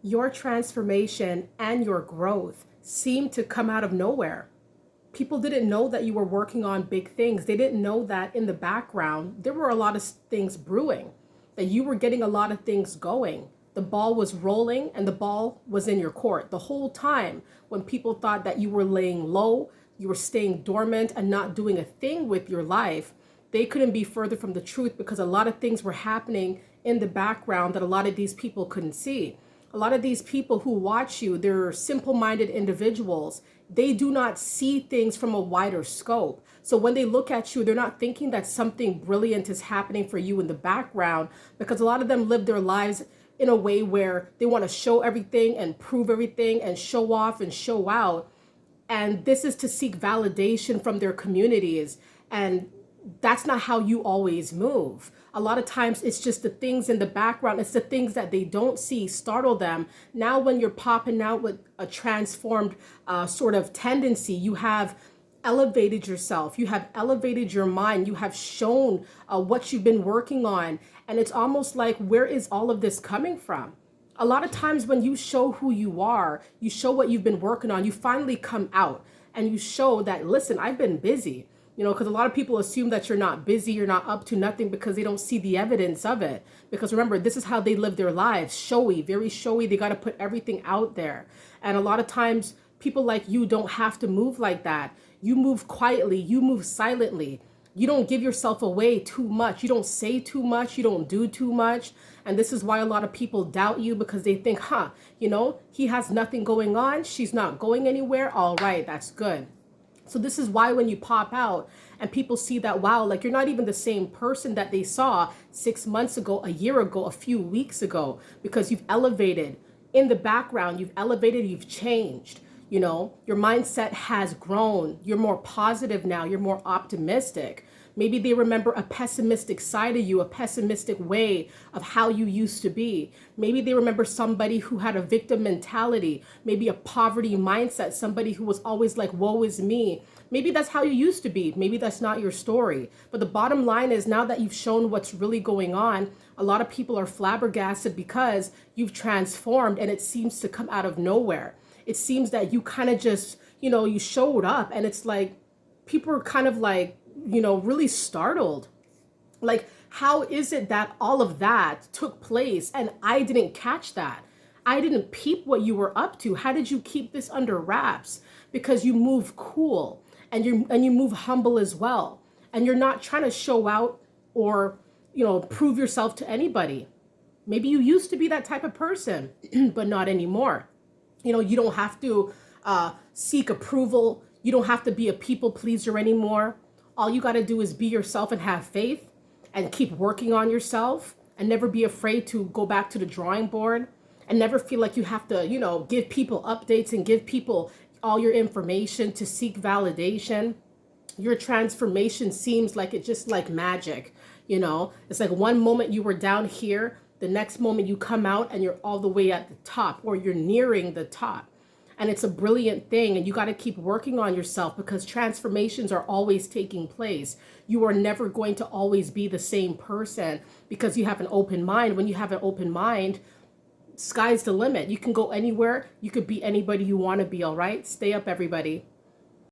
Your transformation and your growth seemed to come out of nowhere. People didn't know that you were working on big things. They didn't know that in the background, there were a lot of things brewing, that you were getting a lot of things going. The ball was rolling and the ball was in your court the whole time. When people thought that you were laying low, you were staying dormant and not doing a thing with your life, they couldn't be further from the truth, because a lot of things were happening in the background that a lot of these people couldn't see. A lot of these people who watch you, they're simple-minded individuals. They do not see things from a wider scope. So when they look at you, they're not thinking that something brilliant is happening for you in the background, because a lot of them live their lives in a way where they want to show everything and prove everything and show off and show out. And this is to seek validation from their communities. And that's not how you always move. A lot of times it's just the things in the background. It's the things that they don't see startle them. Now, when you're popping out with a transformed sort of tendency, you have elevated yourself. You have elevated your mind. You have shown what you've been working on. And it's almost like, where is all of this coming from? A lot of times when you show who you are, you show what you've been working on, you finally come out and you show that, listen, I've been busy. Because a lot of people assume that you're not busy, you're not up to nothing, because they don't see the evidence of it. Because remember, this is how they live their lives, showy, very showy. They got to put everything out there. And a lot of times people like you don't have to move like that. You move quietly, you move silently. You don't give yourself away too much. You don't say too much. You don't do too much. And this is why a lot of people doubt you, because they think, he has nothing going on. She's not going anywhere. All right, that's good. So this is why when you pop out and people see that, wow, like you're not even the same person that they saw 6 months ago, a year ago, a few weeks ago, because you've elevated in the background, you've elevated, you've changed. Your mindset has grown. You're more positive now. You're more optimistic. Maybe they remember a pessimistic side of you, a pessimistic way of how you used to be. Maybe they remember somebody who had a victim mentality, maybe a poverty mindset, somebody who was always like, woe is me. Maybe that's how you used to be. Maybe that's not your story. But the bottom line is, now that you've shown what's really going on, a lot of people are flabbergasted because you've transformed, and it seems to come out of nowhere. It seems that you kind of just, you showed up, and it's like people are kind of like, really startled. Like, how is it that all of that took place and I didn't catch that? I didn't peep what you were up to. How did you keep this under wraps? Because you move cool, and you move humble as well. And you're not trying to show out or, prove yourself to anybody. Maybe you used to be that type of person, but not anymore. You don't have to seek approval. You don't have to be a people pleaser anymore. All you got to do is be yourself and have faith and keep working on yourself, and never be afraid to go back to the drawing board, and never feel like you have to, give people updates and give people all your information to seek validation. Your transformation seems like it's just like magic. It's like one moment you were down here, the next moment you come out and you're all the way at the top, or you're nearing the top. And it's a brilliant thing, and you got to keep working on yourself, because transformations are always taking place. You are never going to always be the same person, because you have an open mind. When you have an open mind, sky's the limit. You can go anywhere. You could be anybody you want to be, all right? Stay up, everybody.